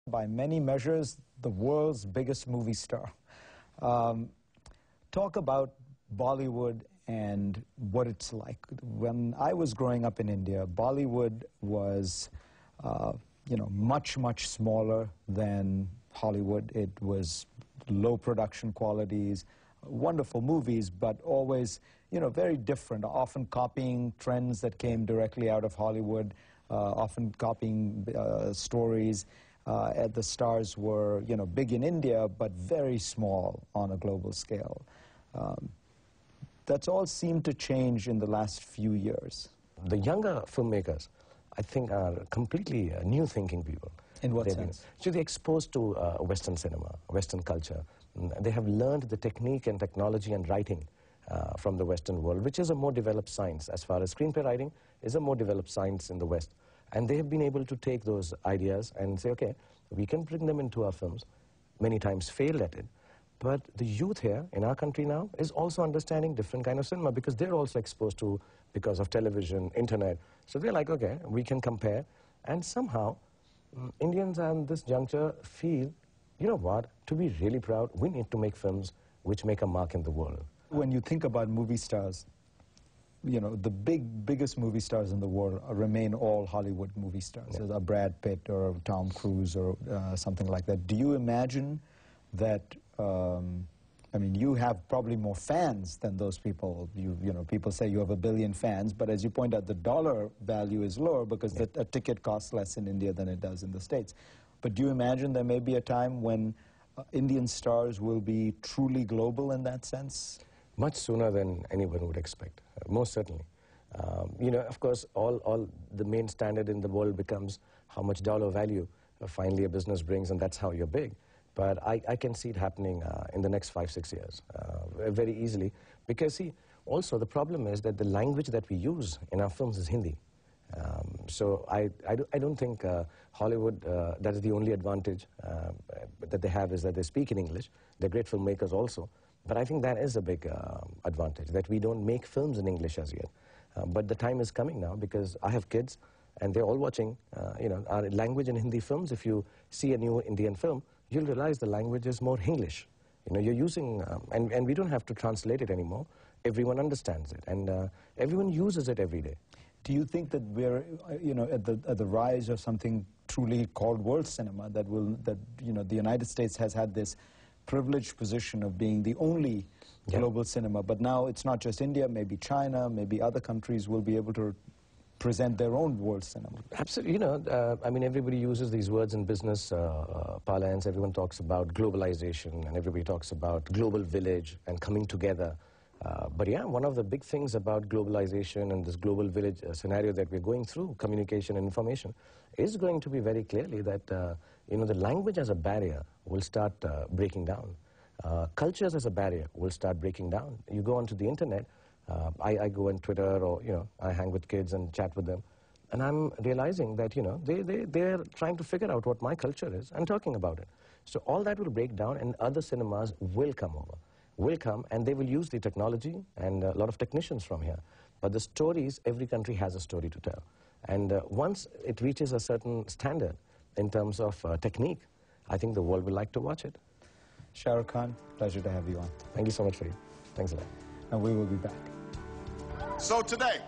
By many measures, the world's biggest movie star. Talk about Bollywood and what it's like. When I was growing up in India, Bollywood was, much, much smaller than Hollywood. It was low production qualities, wonderful movies, but always, very different, often copying trends that came directly out of Hollywood, often copying stories. The stars were, big in India, but very small on a global scale. That's all seemed to change in the last few years. The younger filmmakers, I think, are completely new-thinking people. In what sense? So they're exposed to Western cinema, Western culture. They have learned the technique and technology and writing from the Western world, which is a more developed science. As far as screenplay writing is a more developed science in the West. And they have been able to take those ideas and say, okay, we can bring them into our films. Many times failed at it. But the youth here in our country now is also understanding different kind of cinema because they're also exposed to, because of television, internet. So they're like, okay, we can compare. And somehow, Indians at this juncture feel, you know what, to be really proud, we need to make films which make a mark in the world. When you think about movie stars, the biggest movie stars in the world remain all Hollywood movie stars. Yeah. A Brad Pitt or Tom Cruise or something like that. Do you imagine that, you have probably more fans than those people. People say you have 1 billion fans, but as you point out, the dollar value is lower because a ticket costs less in India than it does in the States. But do you imagine there may be a time when Indian stars will be truly global in that sense? Much sooner than anyone would expect, most certainly. Of course, all the main standard in the world becomes how much dollar value finally a business brings, and that's how you're big. But I can see it happening in the next 5-6 years very easily. Because, see, also the problem is that the language that we use in our films is Hindi. So I don't think Hollywood, that is the only advantage that they have, is that they speak in English. They're great filmmakers also. But I think that is a big advantage, that we don't make films in English as yet. But the time is coming now because I have kids and they're all watching our language in Hindi films. If you see a new Indian film, you'll realize the language is more English. You're using, and we don't have to translate it anymore. Everyone understands it and everyone uses it every day. Do you think that we're, at the rise of something truly called world cinema, that the United States has had this privileged position of being the only global cinema, but now it's not just India, maybe China, maybe other countries will be able to present their own world cinema? Absolutely. Everybody uses these words in business parlance. Everyone talks about globalization and everybody talks about global village and coming together. But yeah, one of the big things about globalization and this global village scenario that we're going through, communication and information, is going to be very clearly that, the language as a barrier will start breaking down. Cultures as a barrier will start breaking down. You go onto the internet, I go on Twitter or, I hang with kids and chat with them. And I'm realizing that, they're trying to figure out what my culture is and talking about it. So all that will break down and other cinemas will come over. Will come and they will use the technology and a lot of technicians from here. But the stories, every country has a story to tell. And once it reaches a certain standard in terms of technique, I think the world will like to watch it. Shah Rukh Khan, pleasure to have you on. Thank you so much for you. Thanks a lot. And we will be back. So today,